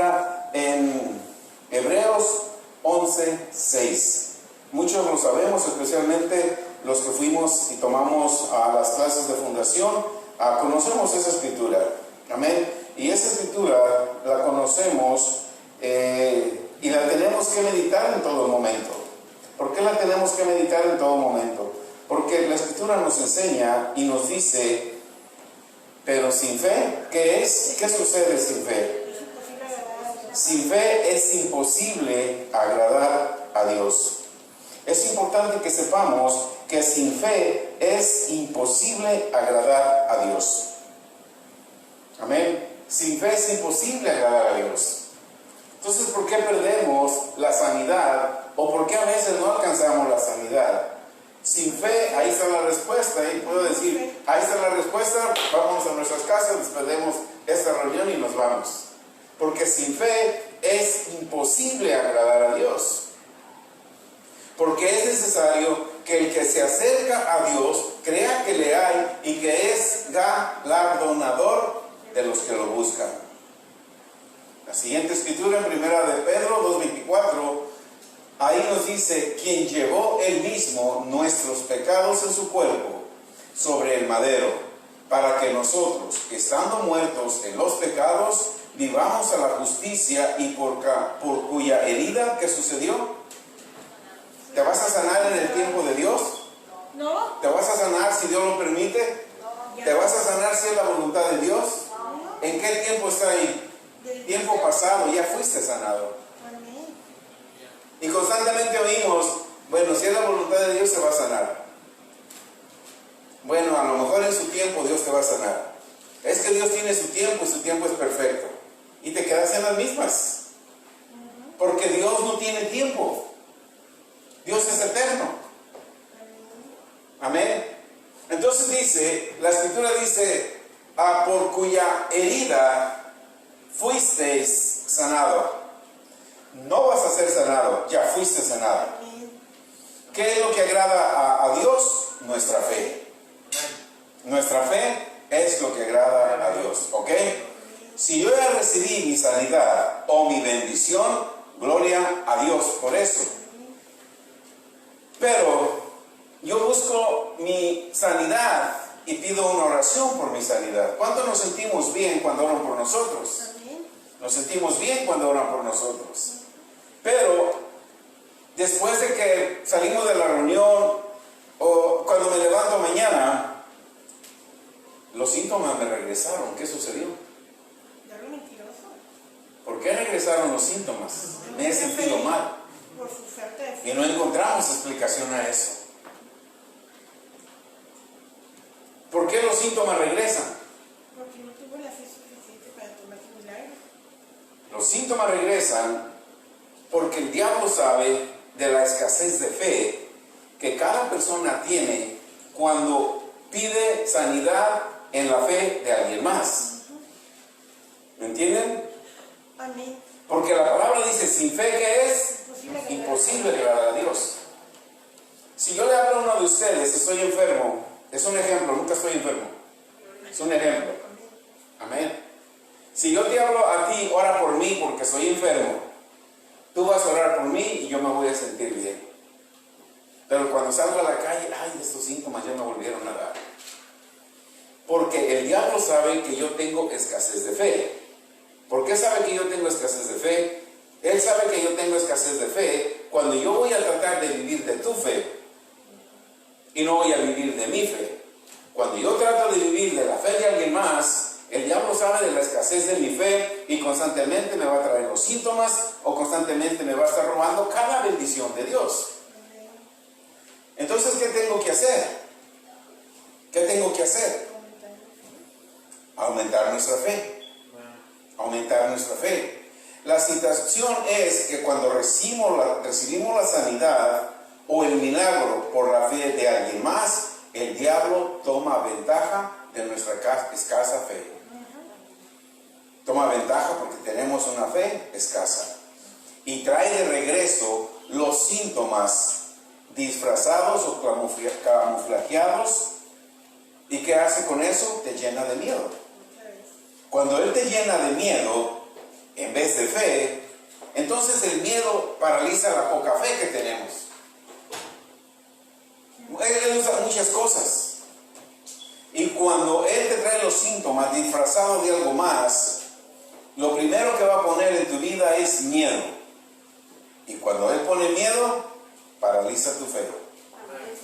encuentra en Hebreos 11:6. Muchos lo sabemos, especialmente los que fuimos y tomamos a las clases de fundación, conocemos esa escritura. Amén. Y esa escritura la conocemos y la tenemos que meditar en todo momento. ¿Por qué la tenemos que meditar en todo momento? Porque la escritura nos enseña y nos dice, pero sin fe, ¿qué es? ¿Qué sucede sin fe? Sin fe es imposible agradar a Dios. Es importante que sepamos que sin fe es imposible agradar a Dios. Amén. Sin fe es imposible agradar a Dios. Entonces, ¿por qué perdemos la sanidad? ¿O por qué a veces no alcanzamos la sanidad? Sin fe, ahí está la respuesta. Y puedo decir, ahí está la respuesta, vamos a nuestras casas, despedimos esta reunión y nos vamos. Porque sin fe es imposible agradar a Dios. Porque es necesario que el que se acerca a Dios crea que le hay y que es galardonador de los que lo buscan. La siguiente escritura en 1 de Pedro 2:24, ahí nos dice, quien llevó él mismo nuestros pecados en su cuerpo sobre el madero, para que nosotros, estando muertos en los pecados, vivamos a la justicia, y por cuya herida, ¿qué sucedió? ¿Te vas a sanar en el tiempo de Dios? No. ¿Te vas a sanar si Dios lo permite? No. ¿Te vas a sanar si es la voluntad de Dios? No. ¿En qué tiempo está ahí? Tiempo pasado, ya fuiste sanado. Amén. Y constantemente oímos, bueno, si es la voluntad de Dios se va a sanar. Bueno, a lo mejor en su tiempo Dios te va a sanar. Es que Dios tiene su tiempo y su tiempo es perfecto. Y te quedas en las mismas. Porque Dios no tiene tiempo. Dios es eterno. Amén. Entonces dice, la escritura dice, por cuya herida fuisteis sanado. No vas a ser sanado, ya fuiste sanado. ¿Qué es lo que agrada a Dios? Nuestra fe. Nuestra fe es lo que agrada a Dios, ¿ok? Si yo ya recibí mi sanidad o mi bendición, gloria a Dios por eso. Pero yo busco mi sanidad y pido una oración por mi sanidad. ¿Cuánto nos sentimos bien cuando oran por nosotros? Nos sentimos bien cuando oran por nosotros. Pero después de que salimos de la reunión o cuando me levanto mañana, los síntomas me regresaron. ¿Qué sucedió? ¿Por qué regresaron los síntomas? Me he sentido mal. Y no encontramos explicación a eso. ¿Por qué los síntomas regresan? Porque no tuvo la fe suficiente para tomar su milagro. Los síntomas regresan porque el diablo sabe de la escasez de fe que cada persona tiene cuando pide sanidad en la fe de alguien más. ¿Me entienden? Amén. Porque la palabra dice, sin fe, ¿qué es? Imposible agradar a Dios. Si yo le hablo a uno de ustedes, estoy enfermo, es un ejemplo, nunca estoy enfermo, es un ejemplo. Amén. Si yo te hablo a ti, ora por mí porque soy enfermo, tú vas a orar por mí y yo me voy a sentir bien. Pero cuando salgo a la calle, ay, estos síntomas ya me volvieron a dar. Porque el diablo sabe que yo tengo escasez de fe. ¿Por qué sabe que yo tengo escasez de fe? Él sabe que yo tengo escasez de fe cuando yo voy a tratar de vivir de tu fe y no voy a vivir de mi fe. Cuando yo trato de vivir de la fe de alguien más, el diablo sabe de la escasez de mi fe y constantemente me va a traer los síntomas o constantemente me va a estar robando cada bendición de Dios. Entonces, ¿qué tengo que hacer? ¿Qué tengo que hacer? Aumentar nuestra fe. Aumentar nuestra fe. La situación es que cuando recibimos la sanidad o el milagro por la fe de alguien más, el diablo toma ventaja de nuestra escasa fe. Toma ventaja porque tenemos una fe escasa. Y trae de regreso los síntomas disfrazados o camuflajeados. ¿Y qué hace con eso? Te llena de miedo. Cuando él te llena de miedo, en vez de fe, entonces el miedo paraliza la poca fe que tenemos. Él usa muchas cosas. Y cuando Él te trae los síntomas disfrazados de algo más, lo primero que va a poner en tu vida es miedo. Y cuando Él pone miedo, paraliza tu fe.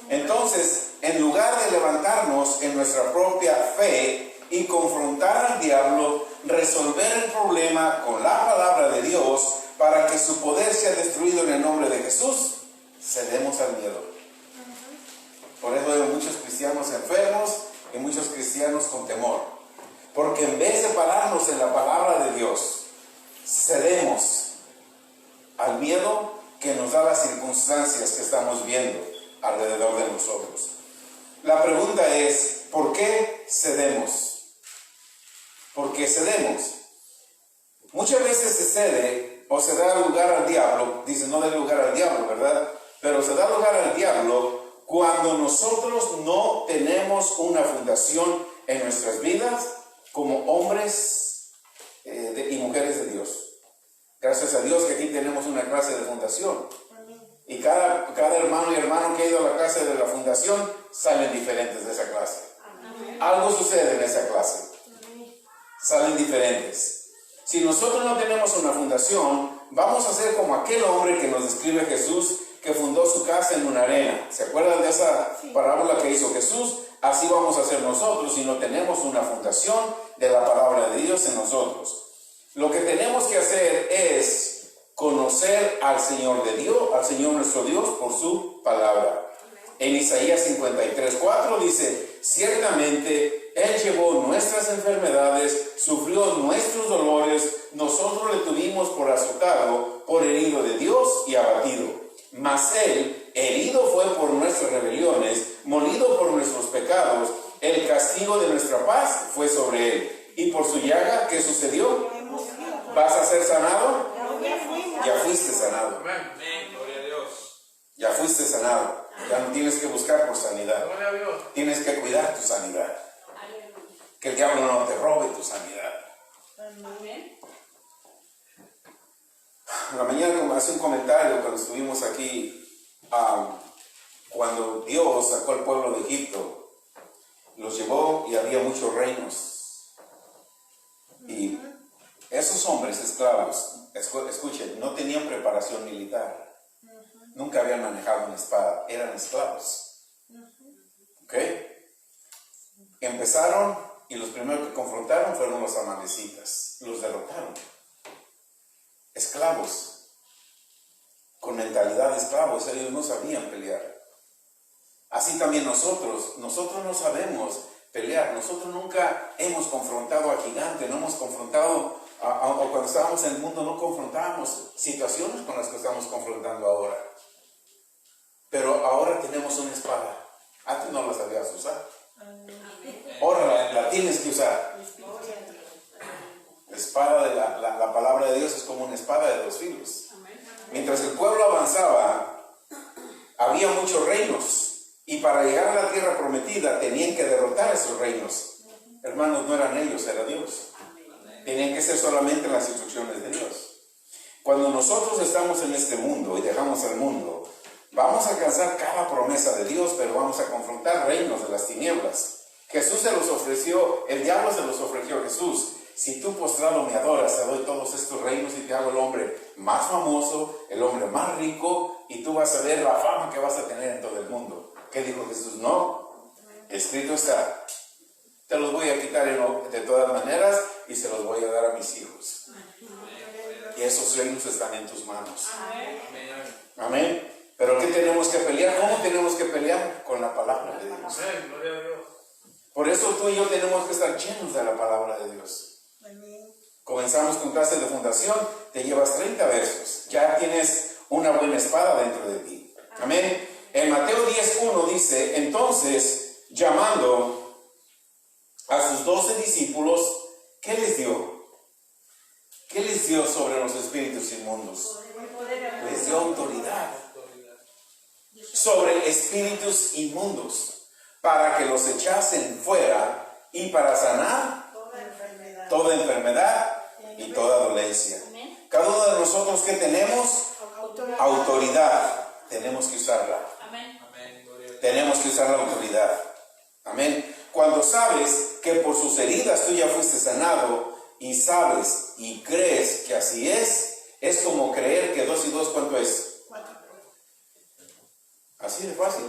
Entonces, en lugar de levantarnos en nuestra propia fe y confrontar al diablo, resolver el problema con la palabra de Dios para que su poder sea destruido en el nombre de Jesús, cedemos al miedo. Por eso hay muchos cristianos enfermos y muchos cristianos con temor. Porque en vez de pararnos en la palabra de Dios, cedemos al miedo que nos da las circunstancias que estamos viendo alrededor de nosotros. La pregunta es, ¿por qué cedemos? ¿Por qué cedemos? Muchas veces se cede o se da lugar al diablo, dice no dé lugar al diablo, ¿verdad? Pero se da lugar al diablo cuando nosotros no tenemos una fundación en nuestras vidas como hombres y mujeres de Dios. Gracias a Dios que aquí tenemos una clase de fundación. Y cada hermano y hermano que ha ido a la clase de la fundación salen diferentes de esa clase. Algo sucede en esa clase. Salen diferentes. Si nosotros no tenemos una fundación, vamos a ser como aquel hombre que nos describe Jesús, que fundó su casa en una arena. ¿Se acuerdan de esa parábola que hizo Jesús? Así vamos a ser nosotros si no tenemos una fundación de la palabra de Dios en nosotros. Lo que tenemos que hacer es conocer al Señor de Dios, al Señor nuestro Dios, por su palabra. En Isaías 53:4 dice, ciertamente Él llevó nuestras enfermedades, sufrió nuestros dolores, nosotros le tuvimos por azotado, por herido de Dios y abatido. Mas Él, herido fue por nuestras rebeliones, molido por nuestros pecados, el castigo de nuestra paz fue sobre Él. Y por su llaga, ¿qué sucedió? ¿Vas a ser sanado? Ya fuiste sanado. Amén. Gloria a Dios. Ya fuiste sanado. Ya no tienes que buscar por sanidad. Gloria a Dios. Tienes que cuidar tu sanidad. Que el diablo no te robe tu sanidad. La mañana hace un comentario cuando estuvimos aquí, cuando Dios sacó al pueblo de Egipto, los llevó y había muchos reinos. Y esos hombres esclavos, escuchen, no tenían preparación militar. Nunca habían manejado una espada, eran esclavos. ¿Ok? Empezaron y los primeros que confrontaron fueron los amalecitas. Los derrotaron. Esclavos, con mentalidad de esclavos, ellos no sabían pelear. Así también nosotros no sabemos pelear. Nosotros nunca hemos confrontado a gigantes, no hemos confrontado, o cuando estábamos en el mundo no confrontábamos situaciones con las que estamos confrontando ahora. Pero ahora tenemos una espada. Antes no la sabías usar. Ahora la tienes que usar. La espada de la palabra de Dios es como una espada de dos filos. Mientras el pueblo avanzaba, había muchos reinos. Y para llegar a la tierra prometida tenían que derrotar esos reinos. Hermanos, no eran ellos, era Dios. Tenían que ser solamente las instrucciones de Dios. Cuando nosotros estamos en este mundo y dejamos el mundo, vamos a alcanzar cada promesa de Dios, pero vamos a confrontar reinos de las tinieblas. Jesús se los ofreció, el diablo se los ofreció a Jesús. Si tú postrado me adoras, te doy todos estos reinos y te hago el hombre más famoso, el hombre más rico, y tú vas a ver la fama que vas a tener en todo el mundo. ¿Qué dijo Jesús? No, escrito está, te los voy a quitar de todas maneras y se los voy a dar a mis hijos. Y esos reinos están en tus manos. Amén. Pero ¿qué tenemos que pelear? ¿Cómo tenemos que pelear? Con la palabra de Dios. Amén. Gloria a Dios. Por eso tú y yo tenemos que estar llenos de la palabra de Dios. Comenzamos con clase de fundación, te llevas 30 versos, ya tienes una buena espada dentro de ti. Amén. En Mateo 10:1 dice, entonces, llamando a sus 12 discípulos, ¿qué les dio? ¿Qué les dio sobre los espíritus inmundos? Les dio autoridad sobre espíritus inmundos, para que los echasen fuera y para sanar toda enfermedad y toda dolencia. Amén. Cada uno de nosotros que tenemos autoridad, tenemos que usarla. Amén. Amén. Gloria a Dios. Tenemos que usar la autoridad. Amén. Cuando sabes que por sus heridas tú ya fuiste sanado y sabes y crees que así es como creer que 2 y 2, ¿cuánto es? 4. Así de fácil.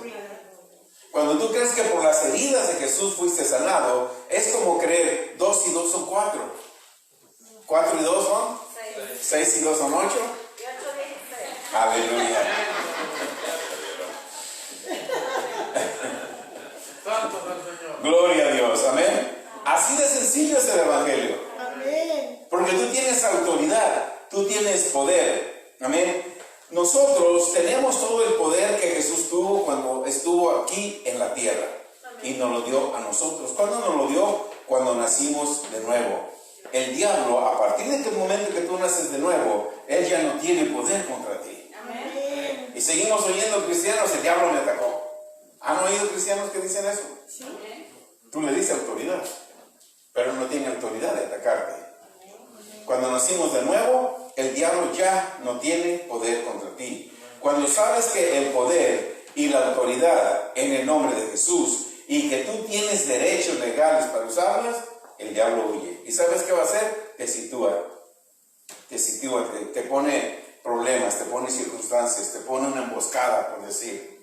Cuando tú crees que por las heridas de Jesús fuiste sanado, es como creer 2 y 2 son 4. 4 y 2 son 6 y 2 son 8. Aleluya. Santo es el Señor. Gloria a Dios. Amén. Así de sencillo es el Evangelio. Amén. Porque tú tienes autoridad, tú tienes poder. Amén. Nosotros tenemos todo el poder que Jesús tuvo cuando estuvo aquí en la tierra. Y nos lo dio a nosotros. ¿Cuándo nos lo dio? Cuando nacimos de nuevo. El diablo, a partir de aquel momento que tú naces de nuevo, él ya no tiene poder contra ti. Amén. Y seguimos oyendo cristianos, el diablo me atacó. ¿Han oído cristianos que dicen eso? Sí. Tú le dices autoridad, pero no tiene autoridad de atacarte. Cuando nacimos de nuevo, el diablo ya no tiene poder contra ti. Cuando sabes que el poder y la autoridad en el nombre de Jesús y que tú tienes derechos legales para usarlas, el diablo huye. ¿Y sabes qué va a hacer? Te sitúa, te pone problemas, te pone circunstancias, te pone una emboscada, por decir.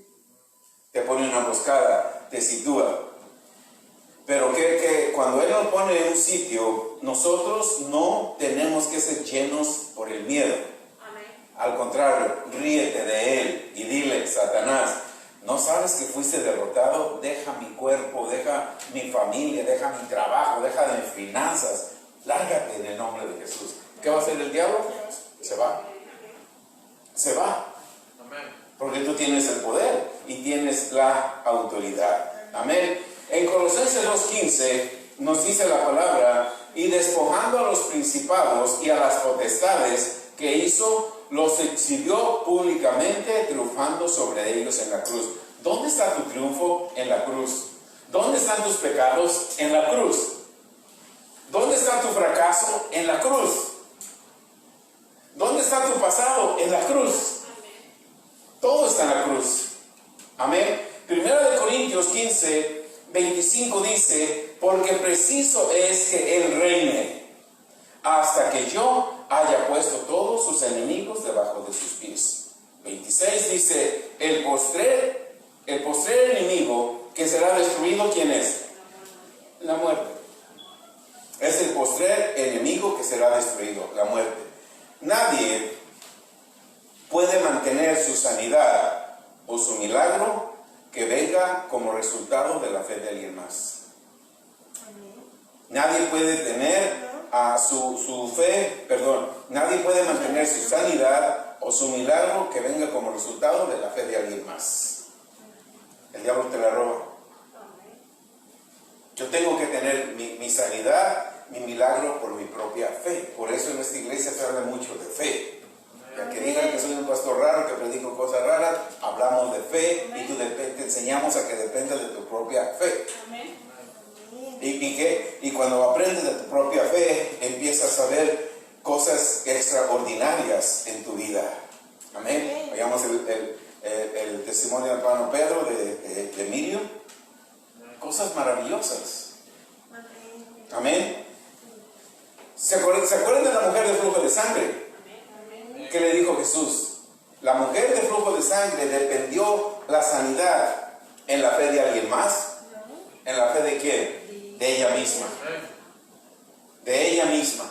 Te pone una emboscada, te sitúa. Pero que cuando Él nos pone en un sitio, nosotros no tenemos que ser llenos por el miedo. Al contrario, ríete de Él y dile, Satanás, ¿no sabes que fuiste derrotado? Deja mi cuerpo, deja mi familia, deja mi trabajo, deja de mis finanzas. Lárgate en el nombre de Jesús. ¿Qué va a hacer el diablo? Se va. Se va. Amén. Porque tú tienes el poder y tienes la autoridad. Amén. En Colosenses 2:15 nos dice la palabra, y despojando a los principados y a las potestades que hizo, los exhibió públicamente, triunfando sobre ellos en la cruz. ¿Dónde está tu triunfo? En la cruz. ¿Dónde están tus pecados? En la cruz. ¿Dónde está tu fracaso? En la cruz. ¿Dónde está tu pasado? En la cruz. Todo está en la cruz. Amén. Primera de Corintios 15:25 dice, porque preciso es que Él reine hasta que yo haya puesto todos sus enemigos debajo de sus pies. 26 dice, el postrer enemigo que será destruido, ¿quién es? La muerte. Es el postrer enemigo que será destruido, la muerte. Nadie puede mantener su sanidad o su milagro que venga como resultado de la fe de alguien más. Nadie puede tener nadie puede mantener su sanidad o su milagro que venga como resultado de la fe de alguien más. El diablo te la roba. Yo tengo que tener mi sanidad, mi milagro por mi propia fe. Por eso en esta iglesia se habla mucho de fe. Ya que digan que soy un pastor raro, que predico cosas raras, hablamos de fe. Amén. Y te enseñamos a que dependas de tu propia fe. Amén. Y cuando aprendes de tu propia fe, empiezas a ver cosas extraordinarias en tu vida. Amén. Veamos el testimonio del hermano Pedro de Miriam. Cosas maravillosas. Amén. ¿Se acuerdan de la mujer de flujo de sangre? ¿Qué le dijo Jesús? La mujer de flujo de sangre dependió la sanidad en la fe de alguien más. ¿En la fe de quién? De ella misma. De ella misma.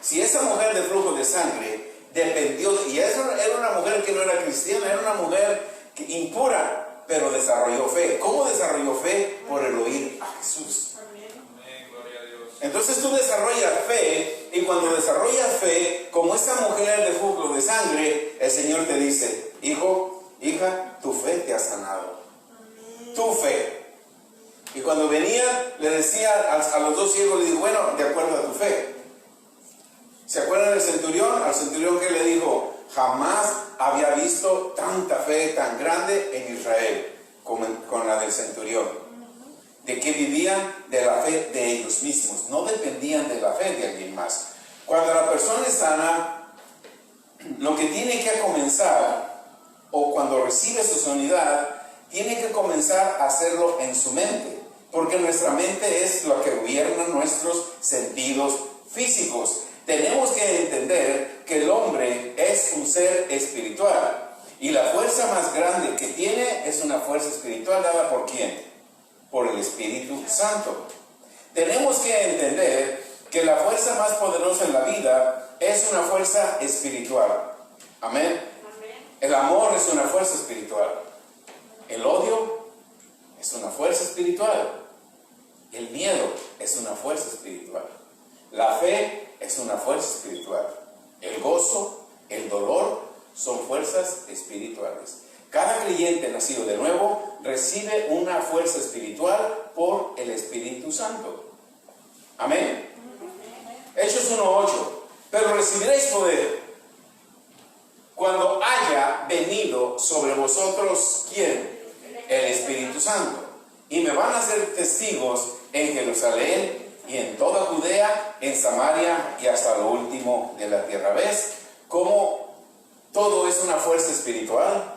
Si esa mujer de flujo de sangre dependió, y esa era una mujer que no era cristiana, era una mujer impura, pero desarrolló fe. ¿Cómo desarrolló fe? Por el oír a Jesús. Amén. Gloria a Dios. Entonces tú desarrollas fe, y cuando desarrollas fe, como esta mujer de flujo de sangre, el Señor te dice, hijo, hija, tu fe te ha sanado. Tu fe. Y cuando venía, le decía a los dos ciegos, le dijo, bueno, de acuerdo a tu fe. ¿Se acuerdan del centurión? Al centurión que le dijo, jamás había visto tanta fe tan grande en Israel como con la del centurión. De que vivían de la fe de ellos mismos, no dependían de la fe de alguien más. Cuando la persona es sana, lo que tiene que comenzar, o cuando recibe su sanidad, tiene que comenzar a hacerlo en su mente, porque nuestra mente es lo que gobierna nuestros sentidos físicos. Tenemos que entender que el hombre es un ser espiritual y la fuerza más grande que tiene es una fuerza espiritual dada por ¿quién? Por el Espíritu Santo. Tenemos que entender que la fuerza más poderosa en la vida es una fuerza espiritual. Amén. El amor es una fuerza espiritual. El odio es una fuerza espiritual. El miedo es una fuerza espiritual. La fe es una fuerza espiritual. El gozo, el dolor son fuerzas espirituales. Cada creyente nacido de nuevo recibe una fuerza espiritual por el Espíritu Santo. Amén. Hechos 1:8. Pero recibiréis poder cuando haya venido sobre vosotros, ¿quién? El Espíritu Santo. Y me van a ser testigos en Jerusalén y en toda Judea, en Samaria y hasta lo último de la tierra. ¿Ves cómo todo es una fuerza espiritual?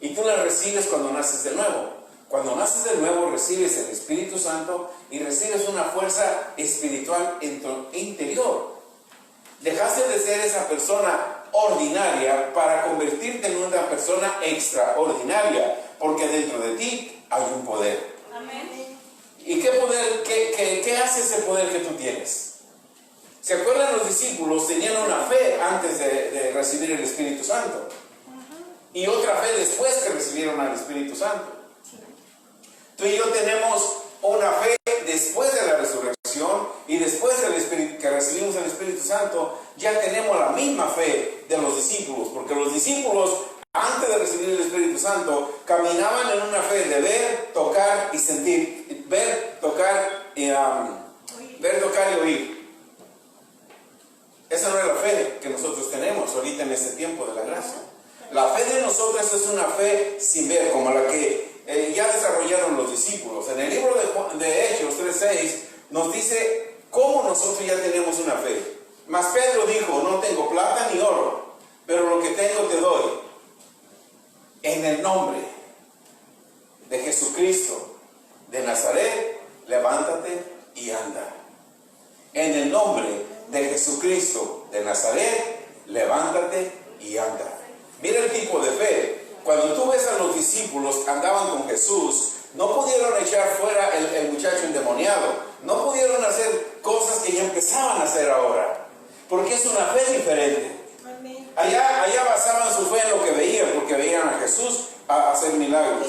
Y tú la recibes cuando naces de nuevo. Cuando naces de nuevo recibes el Espíritu Santo y recibes una fuerza espiritual en tu interior. Dejaste de ser esa persona ordinaria para convertirte en una persona extraordinaria, porque dentro de ti hay un poder. Amén. ¿Y qué poder, qué hace ese poder que tú tienes? ¿Se acuerdan? Los discípulos tenían una fe antes de recibir el Espíritu Santo y otra fe después que recibieron al Espíritu Santo. Tú y yo tenemos una fe después de la resurrección y después que recibimos el Espíritu Santo, ya tenemos la misma fe de los discípulos, porque los discípulos antes de recibir el Espíritu Santo caminaban en una fe de ver, tocar y sentir, ver, tocar y oír. Esa no es la fe que nosotros tenemos ahorita en este tiempo de la gracia. La fe de nosotros es una fe sin ver, como la que ya desarrollaron los discípulos. En el libro de Hechos 3:6 nos dice cómo nosotros ya tenemos una fe. Mas Pedro dijo: no tengo plata ni oro, pero lo que tengo te doy. En el nombre de Jesucristo de Nazaret, levántate y anda. En el nombre de Jesucristo de Nazaret, levántate y anda. Mira el tipo de fe. Cuando tú ves a los discípulos que andaban con Jesús, no pudieron echar fuera el muchacho endemoniado. No pudieron hacer cosas que ya empezaban a hacer ahora, porque es una fe diferente. Amén. Allá basaban su fe en lo que veían, porque veían a Jesús hacer milagros.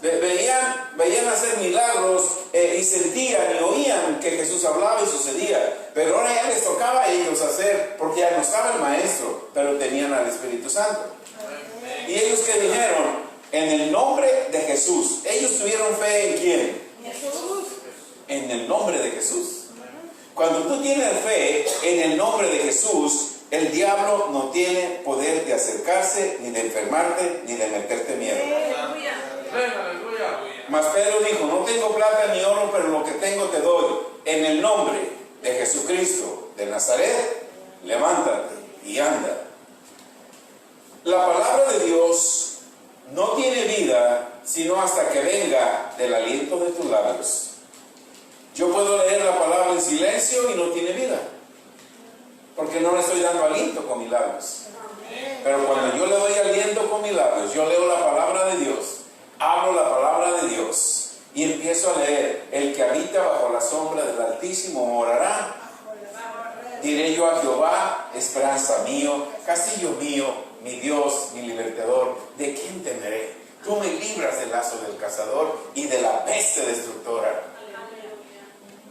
Veían hacer milagros y sentían y oían que Jesús hablaba y sucedía. Pero ahora ya les tocaba a ellos hacer, porque ya no estaba el maestro, pero tenían al Espíritu Santo. Y ellos que dijeron: en el nombre de Jesús. Ellos tuvieron fe en quién? Jesús. En el nombre de Jesús. Cuando tú tienes fe en el nombre de Jesús, el diablo no tiene poder de acercarse, ni de enfermarte, ni de meterte miedo. Aleluya. Aleluya. Mas Pedro dijo: no tengo plata ni oro, pero lo que tengo te doy. En el nombre de Jesucristo de Nazaret, levántate y anda. La palabra de Dios no tiene vida sino hasta que venga del aliento de tus labios. Yo puedo leer la palabra en silencio y no tiene vida, porque no le estoy dando aliento con mis labios. Pero cuando yo le doy aliento con mis labios, yo leo la palabra de Dios, hablo la palabra de Dios y empiezo a leer: el que habita bajo la sombra del Altísimo morará. Diré yo a Jehová: esperanza mío, castillo mío, mi Dios, mi libertador, ¿de quién temeré? Tú me libras del lazo del cazador y de la peste destructora.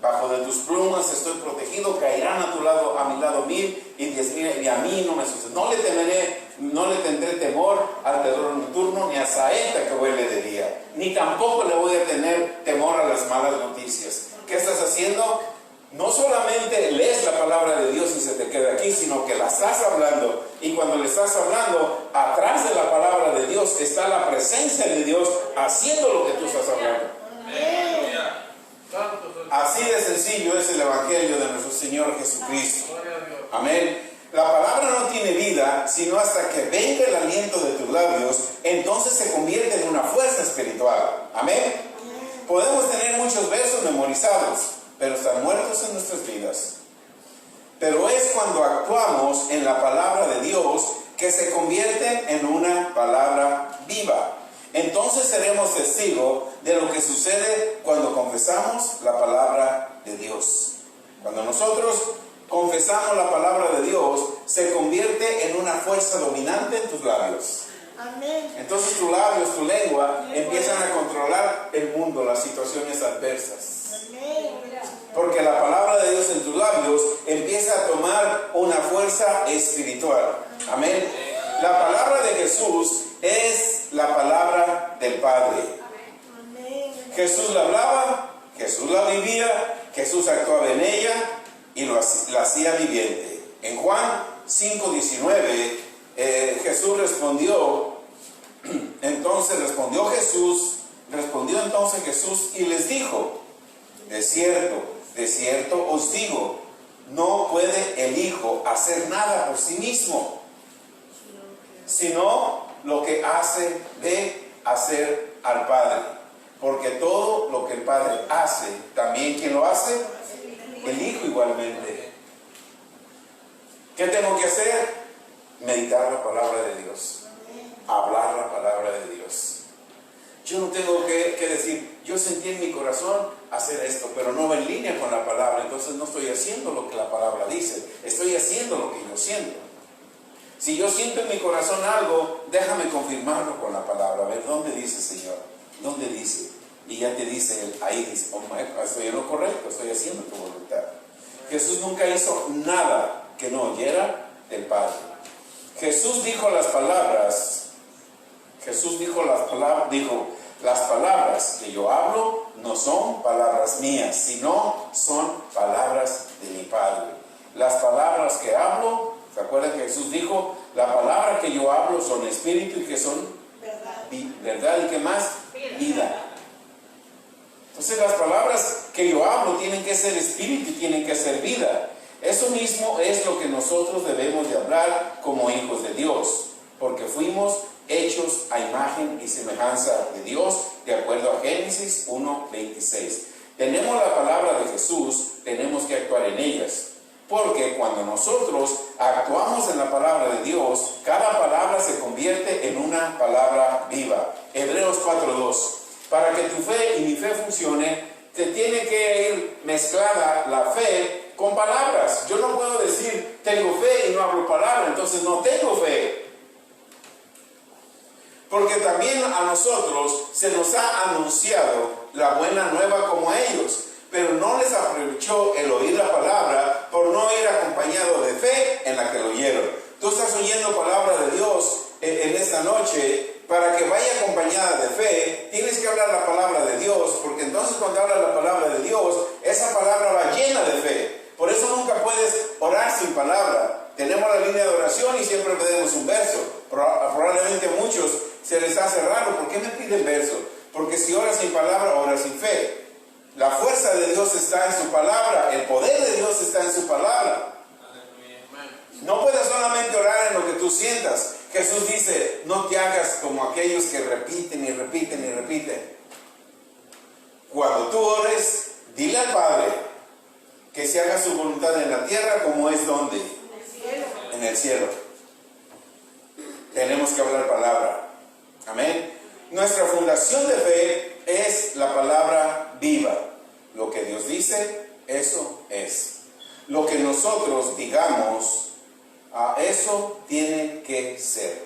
Bajo de tus plumas estoy protegido, caerán a tu lado, a mi lado 1000 y 10,000, y a mí no me sucede. No le temeré, no le tendré temor al terror nocturno, ni a saeta que huele de día, ni tampoco le voy a tener temor a las malas noticias. ¿Qué estás haciendo? No solamente lees la palabra de Dios y se te queda aquí, sino que la estás hablando. Y cuando le estás hablando, atrás de la palabra de Dios está la presencia de Dios haciendo lo que tú estás hablando. Aleluya. Santo es el Así Así de sencillo es el Evangelio de nuestro Señor Jesucristo. Gloria a Dios. Amén. La palabra no tiene vida, sino hasta que venga el aliento de tus labios, entonces se convierte en una fuerza espiritual. Amén. Podemos tener muchos versos memorizados, pero están muertos en nuestras vidas. Pero es cuando actuamos en la palabra de Dios que se convierten en una palabra viva. Entonces seremos testigos de lo que sucede cuando confesamos la palabra de Dios. Cuando nosotros confesamos la palabra de Dios, se convierte en una fuerza dominante en tus labios. Amén. Entonces tus labios, tu lengua, empiezan a controlar el mundo, las situaciones adversas. Amén. Porque la palabra de Dios en tus labios empieza a tomar una fuerza espiritual. Amén. La palabra de Jesús es la palabra del Padre. Amén. Jesús la hablaba, Jesús la vivía, Jesús actuaba en ella y la hacía viviente. En Juan 5:19, Jesús respondió entonces Jesús y les dijo: de cierto os digo, no puede el Hijo hacer nada por sí mismo, sino lo que hace de hacer al Padre. Porque todo lo que el Padre hace, también ¿quién lo hace? El Hijo igualmente. ¿Qué tengo que hacer? Meditar la palabra de Dios. Hablar la palabra de Dios. Yo no tengo que decir, yo sentí en mi corazón hacer esto, pero no va en línea con la palabra, entonces no estoy haciendo lo que la palabra dice, estoy haciendo lo que yo siento. Si yo siento en mi corazón algo, déjame confirmarlo con la palabra. A ver, ¿dónde dice, Señor? ¿Dónde dice? Y ya te dice Él, ahí dice, oh, estoy en lo correcto, estoy haciendo tu voluntad. Jesús nunca hizo nada que no oyera del Padre. Jesús dijo las palabras que yo hablo no son palabras mías, sino son palabras de mi Padre. Las palabras que hablo, ¿se acuerdan que Jesús dijo? La palabra que yo hablo son espíritu y que son verdad y que más vida. Entonces las palabras que yo hablo tienen que ser espíritu y tienen que ser vida. Eso mismo es lo que nosotros debemos de hablar como hijos de Dios, porque fuimos hechos a imagen y semejanza de Dios, de acuerdo a Génesis 1:26. Tenemos la palabra de Jesús, tenemos que actuar en ellas, porque cuando nosotros actuamos en la palabra de Dios, cada palabra se convierte en una palabra viva. Hebreos 4:2. Para que tu fe y mi fe funcione, te tiene que ir mezclada la fe con palabras. Yo no puedo decir, tengo fe y no hablo palabra, entonces no tengo fe. Porque también a nosotros se nos ha anunciado la buena nueva como a ellos, pero no les aprovechó el oír la palabra por no ir acompañado de fe en la que lo oyeron. Tú estás oyendo palabra de Dios en esta noche. Para que vaya acompañada de fe, tienes que hablar la palabra de Dios, porque entonces cuando hablas la palabra de Dios, esa palabra va llena de fe. Por eso nunca puedes orar sin palabra. Tenemos la línea de oración y siempre pedimos un verso. Probablemente a muchos se les hace raro, ¿por qué me piden verso? Porque si oras sin palabra, oras sin fe. La fuerza de Dios está en su palabra, el poder de Dios está en su palabra. No puedes solamente orar en lo que tú sientas. Jesús dice, no te hagas como aquellos que repiten y repiten y repiten. Cuando tú ores, dile al Padre que se haga su voluntad en la tierra como es donde. En el cielo. Tenemos que hablar palabra. Amén. Nuestra fundación de fe es la palabra viva. Lo que Dios dice, eso es. Lo que nosotros digamos, eso tiene que ser.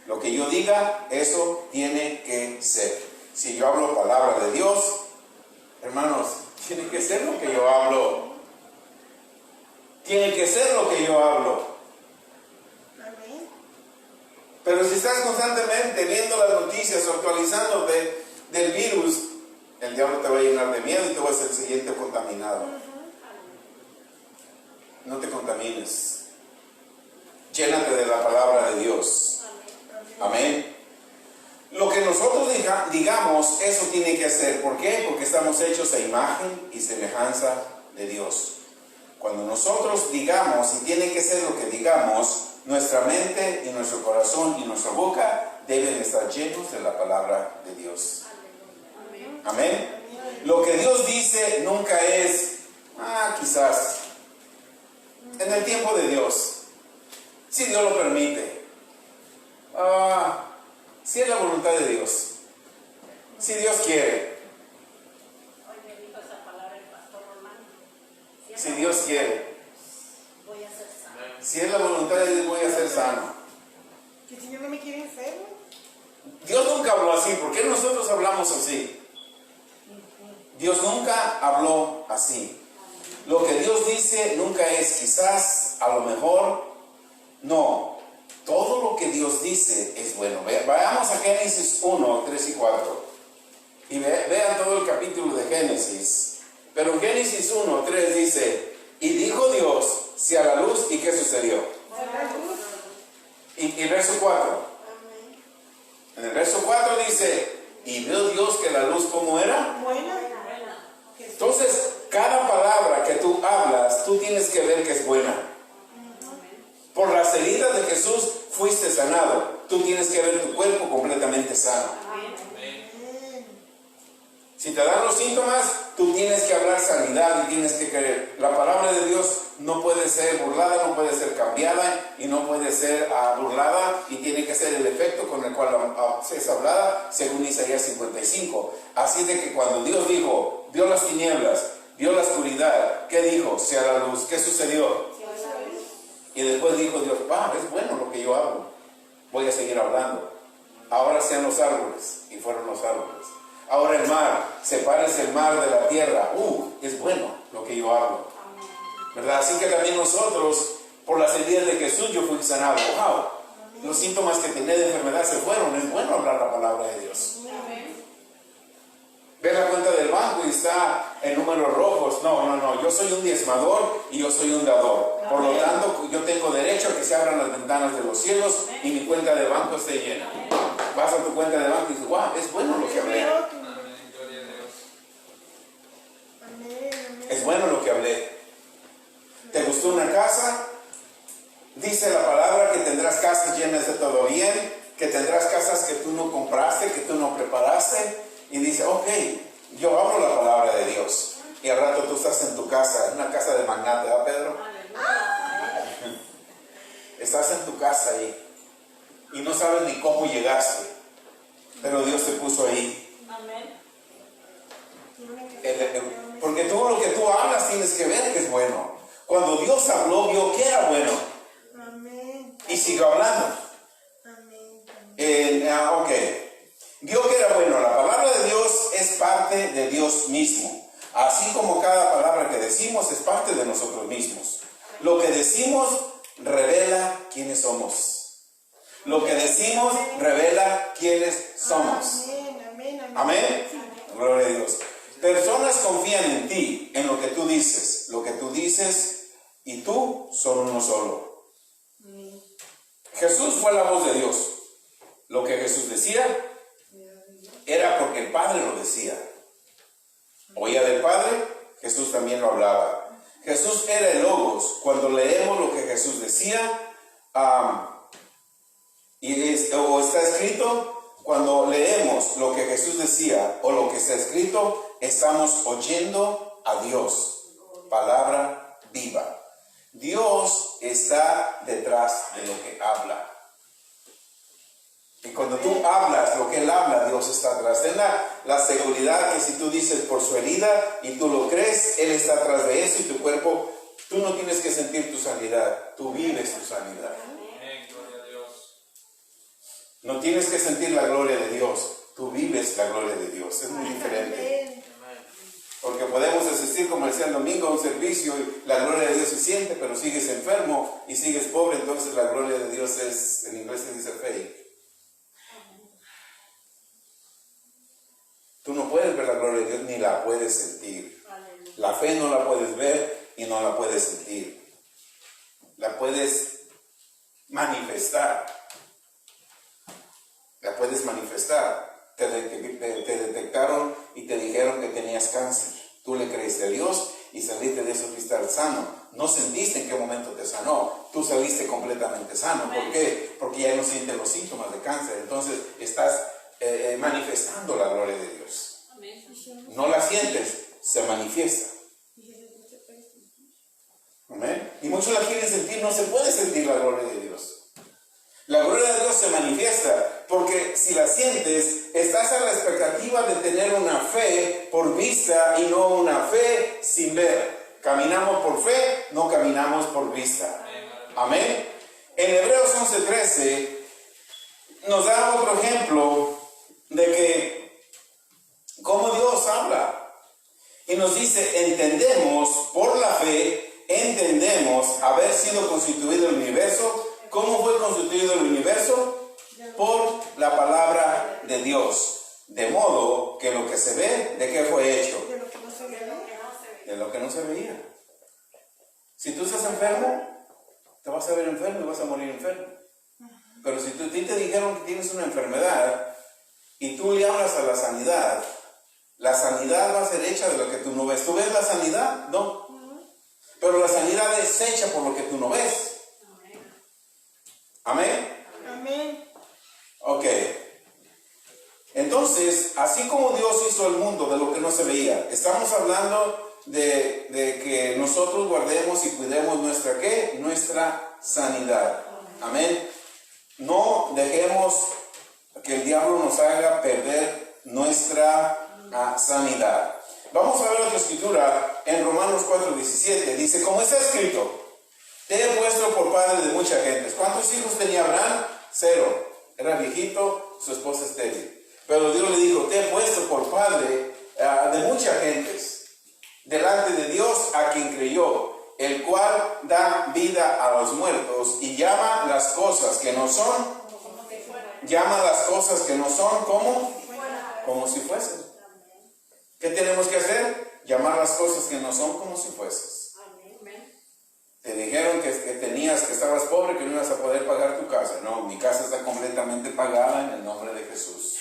Lo que yo diga, eso tiene que ser. Si yo hablo palabra de Dios, hermanos, tiene que ser lo que yo hablo. Tiene que ser lo que yo hablo. Amén. Pero si estás constantemente viendo las noticias o actualizándote del virus, el diablo te va a llenar de miedo y tú vas a ser el siguiente contaminado. No te contamines. Llénate de la palabra de Dios. Amén. Lo que nosotros digamos, eso tiene que hacer. ¿Por qué? Porque estamos hechos a imagen y semejanza de Dios. Cuando nosotros digamos, y tiene que ser lo que digamos, nuestra mente y nuestro corazón y nuestra boca deben estar llenos de la palabra de Dios. Amén. Lo que Dios dice nunca es, quizás, en el tiempo de Dios, si Dios lo permite, si es la voluntad de Dios, si Dios quiere, Hoy me dijo esa palabra el pastor Román. si Dios quiere, Voy a ser sano. si es la voluntad de Dios, voy a ser sano. Que el Señor no me quiere enfermo. Dios nunca habló así. ¿Por qué nosotros hablamos así? Dios nunca habló así. Lo que Dios dice nunca es quizás, a lo mejor, no. Todo lo que Dios dice es bueno. Vayamos a Génesis 1, 3 y 4. Y vean todo el capítulo de Génesis. Pero en Génesis 1, 3 dice, y dijo Dios, sea la luz, ¿y qué sucedió? Y el verso 4. En el verso 4 dice, y vio Dios que la luz, ¿cómo era? Buena. Entonces, cada palabra que tú hablas, tú tienes que ver que es buena. Por las heridas de Jesús fuiste sanado. Tú tienes que ver tu cuerpo completamente sano. Si te dan los síntomas, tú tienes que hablar sanidad y tienes que creer. La palabra de Dios no puede ser burlada, no puede ser cambiada y no puede ser burlada, y tiene que ser el efecto con el cual es hablada, según Isaías 55. Así de que cuando Dios dijo, vio las tinieblas, vio la oscuridad, ¿qué dijo? Sea la luz. ¿Qué sucedió? Y después dijo Dios, es bueno lo que yo hago, voy a seguir hablando. Ahora sean los árboles, y fueron los árboles. Ahora el mar, sepárese el mar de la tierra. Es bueno lo que yo hago, ¿verdad? Así que también nosotros, por las heridas de Jesús, yo fui sanado. Los síntomas que tenía de enfermedad se fueron. Es bueno hablar la palabra de Dios. Ve la cuenta del banco y está en números rojos. No, yo soy un diezmador y yo soy un dador. Por lo tanto, yo tengo derecho a que se abran las ventanas de los cielos y mi cuenta de banco esté llena. Vas a tu cuenta de banco y dices, es bueno lo que hablé. Es bueno lo que hablé. ¿Te gustó una casa? Dice la palabra que tendrás casas llenas de todo bien, que tendrás casas que tú no compraste, que tú no preparaste. Y dice, yo hablo la palabra de Dios. Y al rato tú estás en tu casa, en una casa de magnate, ¿verdad, Pedro? Estás en tu casa ahí y no sabes ni cómo llegaste, pero Dios te puso ahí. Porque tú lo que tú hablas tienes que ver que es bueno. Cuando Dios habló, vio que era bueno. Y siguió hablando. Vio que era bueno. La palabra de Dios es parte de Dios mismo. Así como cada palabra que decimos es parte de nosotros mismos. Lo que decimos revela quiénes somos. Lo que decimos revela quiénes somos. Amén. Gloria a Dios. Personas confían en ti, en lo que tú dices. Lo que tú dices y tú son uno solo. Jesús fue la voz de Dios. Lo que Jesús decía era porque el Padre lo decía. Oía del Padre, Jesús también lo hablaba. Jesús era el Logos. Cuando leemos lo que Jesús decía, o está escrito, cuando leemos lo que Jesús decía o lo que está escrito, estamos oyendo a Dios. Palabra viva. Dios está detrás de lo que habla. Y cuando tú hablas lo que Él habla, Dios está atrás. Ten la seguridad que si tú dices por su herida y tú lo crees, Él está atrás de eso, y tu cuerpo, tú no tienes que sentir tu sanidad, tú vives tu sanidad. Gloria a Dios. No tienes que sentir la gloria de Dios, tú vives la gloria de Dios. Es muy diferente. Porque podemos asistir, como decía el domingo, a un servicio y la gloria de Dios se siente, pero sigues enfermo y sigues pobre, entonces la gloria de Dios es, en inglés se dice fake. Tú no puedes ver la gloria de Dios ni la puedes sentir. La fe no la puedes ver y no la puedes sentir. La puedes manifestar. La puedes manifestar. te detectaron y te dijeron que tenías cáncer. Tú le creíste a Dios y saliste de ese hospital sano. No sentiste en qué momento te sanó. Tú saliste completamente sano. ¿Por qué? Porque ya no sientes los síntomas de cáncer. Entonces estás manifestando la gloria de Dios. No la sientes, se manifiesta. Amén. Y muchos la quieren sentir, no se puede sentir la gloria de Dios. La gloria de Dios se manifiesta porque si la sientes, estás a la expectativa de tener una fe por vista y no una fe sin ver. Caminamos por fe, no caminamos por vista. Amén. En Hebreos 11:13 nos da otro ejemplo de que cómo Dios habla. Y nos dice, entendemos por la fe, entendemos haber sido constituido el universo. ¿Cómo fue constituido el universo? Por la palabra de Dios. De modo que lo que se ve, ¿de qué fue hecho? De lo que no se ve. De lo que no se veía. Si tú estás enfermo, te vas a ver enfermo y vas a morir enfermo. Pero si a ti te dijeron que tienes una enfermedad y tú le hablas a la sanidad va a ser hecha de lo que tú no ves. ¿Tú ves la sanidad? No. Pero la sanidad es hecha por lo que tú no ves. Amén. Amén. Ok. Entonces, así como Dios hizo el mundo de lo que no se veía, estamos hablando de que nosotros guardemos y cuidemos nuestra ¿qué? Nuestra sanidad. Amén. No dejemos que el diablo nos haga perder nuestra sanidad. Vamos a ver otra escritura en Romanos 4:17. Dice, como está escrito, te he puesto por padre de muchas gentes. ¿Cuántos hijos tenía Abraham? 0. Era viejito, su esposa estéril. Pero Dios le dijo, te he puesto por padre de muchas gentes, delante de Dios a quien creyó, el cual da vida a los muertos y llama las cosas que no son, como si fuesen. ¿Qué tenemos que hacer? Llamar las cosas que no son como si fuesen. Te dijeron que estabas pobre, que no ibas a poder pagar tu casa. No, mi casa está completamente pagada en el nombre de Jesús.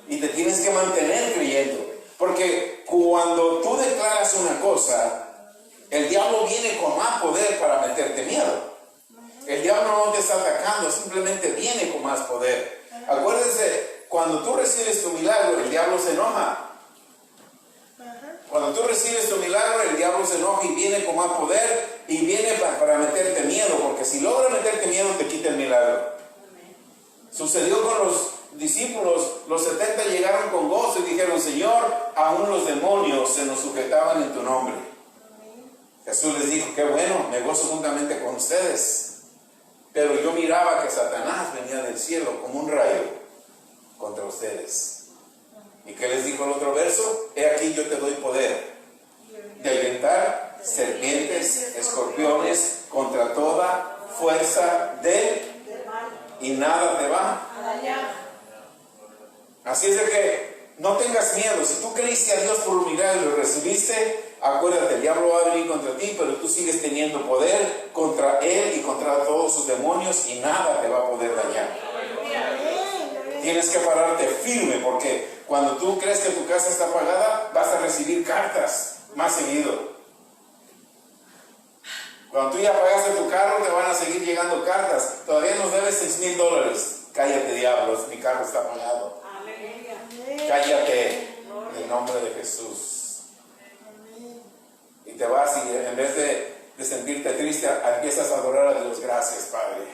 Y te tienes que mantener creyendo. Porque cuando tú declaras una cosa, el diablo viene con más poder para meterte miedo. El diablo no te está atacando, simplemente viene con más poder. Acuérdense, cuando tú recibes tu milagro, el diablo se enoja. Cuando tú recibes tu milagro, el diablo se enoja y viene con más poder y viene para meterte miedo, porque si logra meterte miedo, te quita el milagro. Sucedió con los discípulos, los 70 llegaron con gozo y dijeron, Señor, aún los demonios se nos sujetaban en tu nombre. Jesús les dijo, qué bueno, me gozo juntamente con ustedes. Pero yo miraba que Satanás venía del cielo como un rayo contra ustedes. ¿Y qué les dijo el otro verso? He aquí yo te doy poder de ahuyentar serpientes, escorpiones, contra toda fuerza del mal, y nada te va a dañar. Así es de que no tengas miedo. Si tú creíste a Dios por un milagro y lo recibiste, acuérdate, el diablo va a venir contra ti, pero tú sigues teniendo poder contra él y contra todos sus demonios y nada te va a poder dañar. Tienes que pararte firme, porque cuando tú crees que tu casa está pagada, vas a recibir cartas más seguido. Cuando tú ya pagaste tu carro, te van a seguir llegando cartas. Todavía nos debes $6,000. Cállate, diablos, mi carro está pagado. Cállate, en el nombre de Jesús. Y te vas y en vez de sentirte triste, empiezas a adorar a Dios. Gracias, Padre.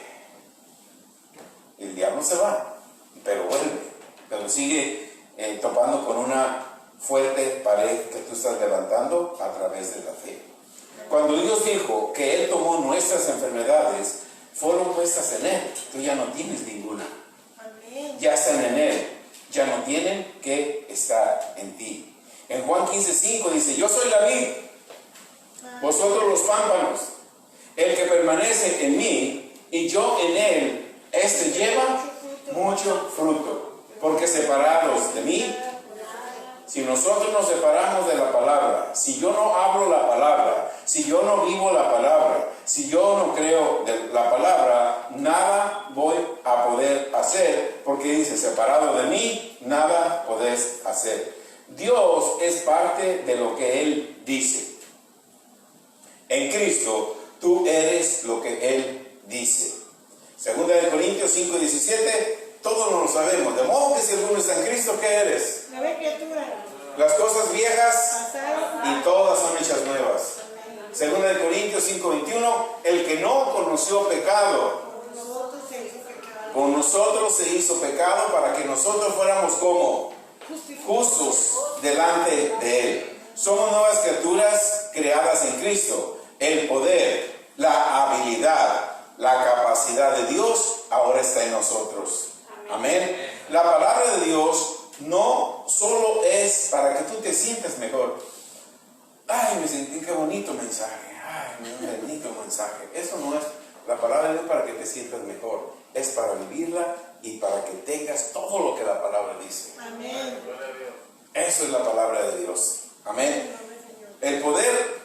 Y el diablo se va, pero vuelve, pero sigue topando con una fuerte pared que tú estás levantando a través de la fe. Cuando Dios dijo que Él tomó nuestras enfermedades, fueron puestas en Él. Tú ya no tienes ninguna. Ya están en Él. Ya no tienen que estar en ti. En Juan 15:5 dice, yo soy la vid, vosotros los pámpanos. El que permanece en mí y yo en él, este lleva mucho fruto. Porque separados de mí, si nosotros nos separamos de la palabra, si yo no hablo la palabra, si yo no vivo la palabra, si yo no creo de la palabra, nada voy a poder hacer, porque dice, separado de mí, dice. Segunda de Corintios 5:17, todos nos lo sabemos. De modo que si alguno está en Cristo, ¿qué eres? Nueva criatura. Las cosas viejas Pasaron. y todas son hechas nuevas. Segunda de Corintios 5:21, el que no conoció pecado, Nosotros se hizo pecado. con nosotros se hizo pecado para que nosotros fuéramos como justos delante de Él. Somos nuevas criaturas creadas en Cristo. El poder, la habilidad, la capacidad de Dios ahora está en nosotros. Amén. La palabra de Dios no solo es para que tú te sientas mejor. Ay, me sentí, qué bonito mensaje. Ay, qué bonito mensaje. Eso no es, la palabra de Dios para que te sientas mejor. Es para vivirla y para que tengas todo lo que la palabra dice. Amén. Eso es la palabra de Dios. Amén. El poder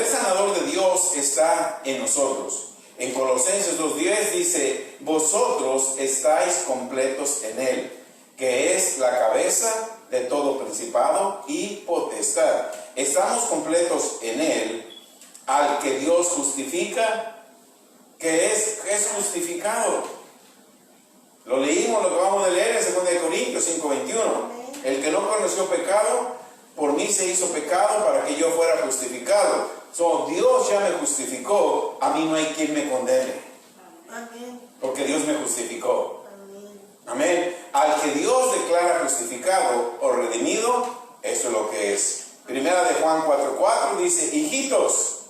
sanador de Dios está en nosotros. En Colosenses 2:10 dice, vosotros estáis completos en Él, que es la cabeza de todo principado y potestad. Estamos completos en Él, al que Dios justifica, que es justificado. Lo leímos, lo acabamos de leer en 2 Corintios 5:21. El que no conoció pecado, por mí se hizo pecado para que yo fuera justificado. Dios ya me justificó, a mí no hay quien me condene, Amén. porque Dios me justificó. Amén. Amén. Al que Dios declara justificado o redimido, eso es lo que es. Primera de Juan 4:4 dice, hijitos,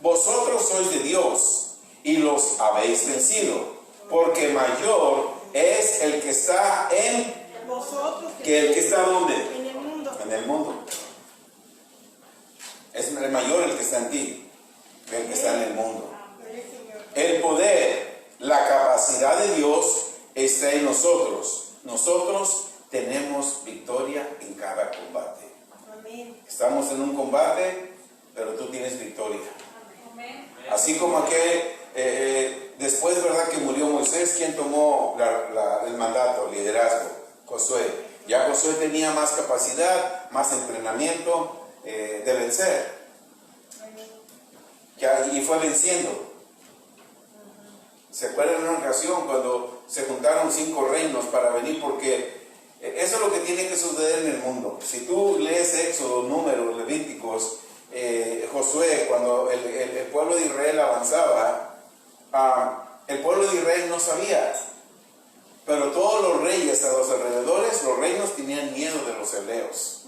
vosotros sois de Dios y los habéis vencido, porque mayor es el que está en Vosotros que el que está ¿dónde? en el mundo. En el mundo. Es mayor el que está en ti que el que está en el mundo. Gloria al Señor. El poder, la capacidad de Dios está en nosotros. Nosotros tenemos victoria en cada combate. Amén. Estamos en un combate, pero tú tienes victoria. Amén. Así como aquel, después, ¿verdad?, que murió Moisés, ¿quién tomó el mandato, el liderazgo? Josué. Ya Josué tenía más capacidad, más entrenamiento de vencer. Y fue venciendo. ¿Se acuerdan de una ocasión cuando se juntaron 5 reinos para venir? Porque eso es lo que tiene que suceder en el mundo. Si tú lees Éxodo, Números, Levíticos, Josué, cuando el pueblo de Israel avanzaba, el pueblo de Israel no sabía. Pero todos los reyes a los alrededores, los reinos tenían miedo de los hebreos.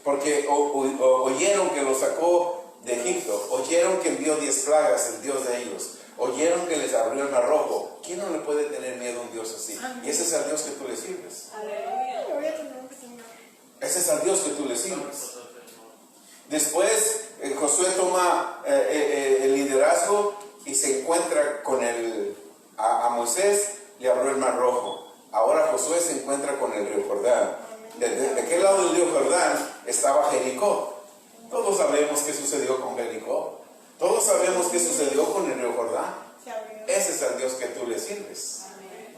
Porque oyeron que los sacó de Egipto, oyeron que envió 10 plagas el Dios de ellos, oyeron que les abrió el mar rojo. ¿Quién no le puede tener miedo a un Dios así? Y ese es el Dios que tú le sirves. Aleluya. Gloria a tu nombre, Señor. Ese es el Dios que tú le sirves. Después Josué toma el liderazgo y se encuentra con a Moisés, le abrió el mar rojo. Ahora Josué se encuentra con el río Jordán. De aquel lado del río Jordán estaba Jericó. Todos sabemos qué sucedió con Jericó. Todos sabemos qué sucedió con el río Jordán. Se abrió. Ese es el Dios que tú le sirves. Amén.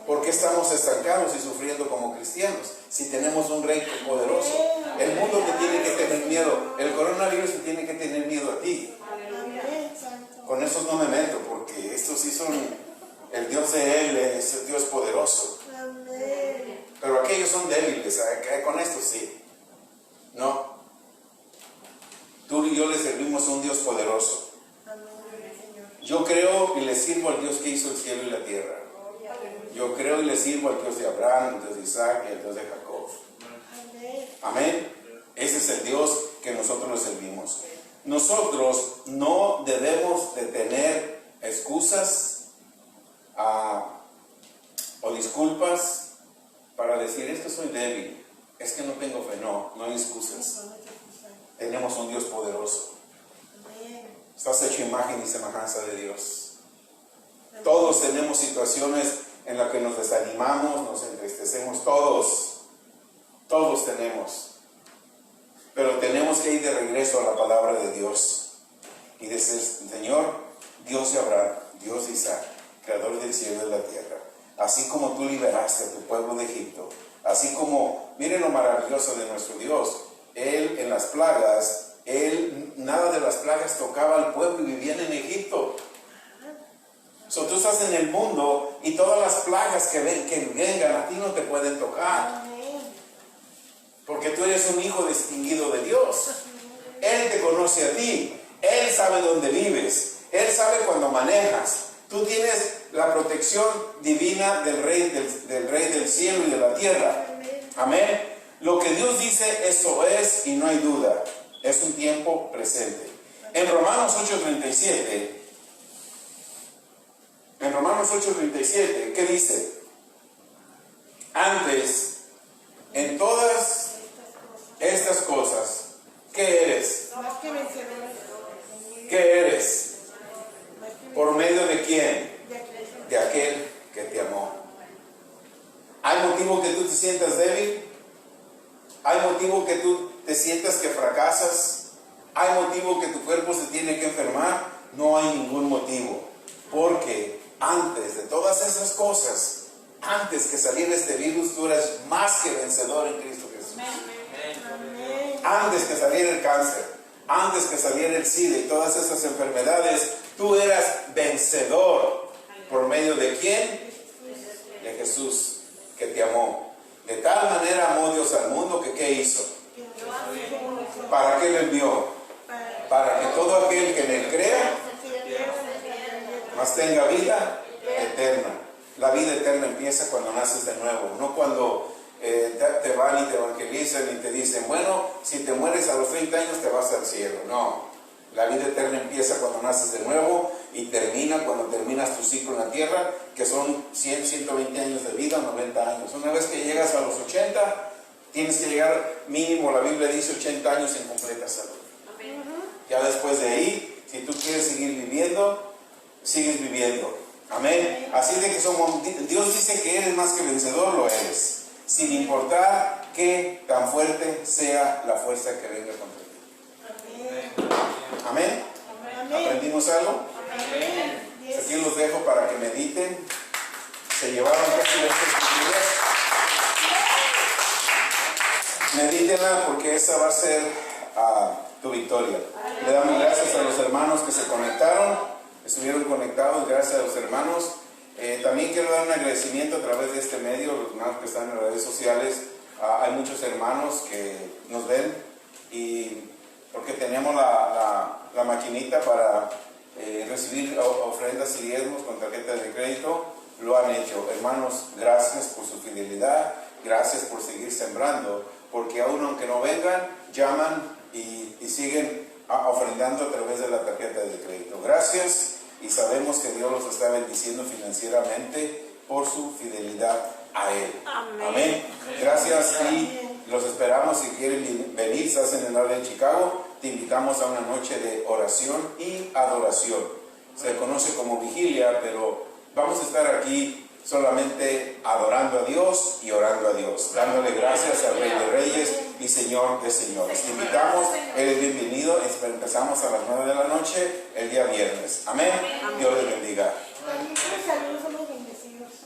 ¿Por qué estamos estancados y sufriendo como cristianos si tenemos un rey poderoso? El mundo te tiene que tener miedo. El coronavirus te tiene que tener miedo a ti. Amén, Santo. Con esos no me meto, porque estos sí son el Dios de él, es el Dios poderoso. Amén. Pero aquellos son débiles, con esto sí. No. Tú y yo le servimos a un Dios poderoso. Amén, gloria al Señor. Yo creo y le sirvo al Dios que hizo el cielo y la tierra. Yo creo y le sirvo al Dios de Abraham, al Dios de Isaac y al Dios de Jacob. Amén. Amén. Ese es el Dios que nosotros le servimos. Nosotros no debemos de tener excusas o disculpas para decir, es que soy débil, es que no tengo fe. No hay excusas. Tenemos un Dios poderoso. Amén. Estás hecho imagen y semejanza de Dios. Todos tenemos situaciones en las que nos desanimamos, nos entristecemos, todos tenemos. Pero tenemos que ir de regreso a la palabra de Dios y decir, Señor, Dios de Abraham, Dios de Isaac, creador del cielo y de la tierra, así como tú liberaste a tu pueblo de Egipto, así como, miren lo maravilloso de nuestro Dios, Él en las plagas, Él nada de las plagas tocaba al pueblo y vivían en Egipto. So, tú estás en el mundo y todas las plagas que vengan a ti no te pueden tocar. Porque tú eres un hijo distinguido de Dios. Él te conoce a ti. Él sabe dónde vives. Él sabe cuando manejas. Tú tienes la protección divina del Rey del cielo y de la tierra. Amén. Lo que Dios dice, eso es y no hay duda. Es un tiempo presente. En Romanos 8:37, ¿qué dice? Antes, en todas estas cosas, ¿qué eres? Más que vencedores. ¿Qué eres? Más que ¿Por medio de quién? vencedores. De aquel que te amó. ¿Hay motivo que tú te sientas débil? ¿Hay motivo que tú te sientas que fracasas? ¿Hay motivo que tu cuerpo se tiene que enfermar? No hay ningún motivo. Porque antes de todas esas cosas, antes que saliera este virus, tú eras más que vencedor en Cristo Jesús. Amén. Antes que saliera el cáncer, antes que saliera el SIDA y todas esas enfermedades, tú eras vencedor. ¿Por medio de quién? De Jesús, que te amó. De tal manera amó Dios al mundo que ¿qué hizo? ¿Para qué lo envió? Para que todo aquel que en él crea, mas tenga vida eterna. La vida eterna empieza cuando naces de nuevo, no cuando te van y te evangelizan y te dicen, bueno, si te mueres a los 30 años te vas al cielo. No, la vida eterna empieza cuando naces de nuevo y termina cuando terminas tu ciclo en la tierra, que son 100, 120 años de vida, 90 años. Una vez que llegas a los 80, tienes que llegar mínimo, la Biblia dice 80 años en completa salud. Ya después de ahí, si tú quieres seguir viviendo, sigues viviendo. Amén. Así de que somos, Dios dice que eres más que vencedor, lo eres. Sin importar qué tan fuerte sea la fuerza que venga contra ti. Amén. ¿Aprendimos algo? Aquí los dejo para que mediten. Se llevaron casi 20 escrituras. Medítenla porque esa va a ser tu victoria. Le damos gracias a los hermanos que se conectaron, estuvieron conectados, gracias a los hermanos. También quiero dar un agradecimiento a través de este medio, los hermanos que están en las redes sociales. Hay muchos hermanos que nos ven y porque tenemos la maquinita para recibir ofrendas y diezmos con tarjetas de crédito, lo han hecho. Hermanos, gracias por su fidelidad, gracias por seguir sembrando, porque aún aunque no vengan, llaman y siguen ofrendando a través de la tarjeta de crédito. Gracias, y sabemos que Dios los está bendiciendo financieramente por su fidelidad a Él. Amén. Gracias, y los esperamos. Si quieren venir, estás en el área de Chicago, te invitamos a una noche de oración y adoración. Se conoce como vigilia, pero vamos a estar aquí solamente adorando a Dios y orando a Dios, dándole gracias al Rey de Reyes y Señor de Señores. Te invitamos, eres bienvenido. Empezamos a las 9 de la noche el día viernes. Amén. Dios les bendiga.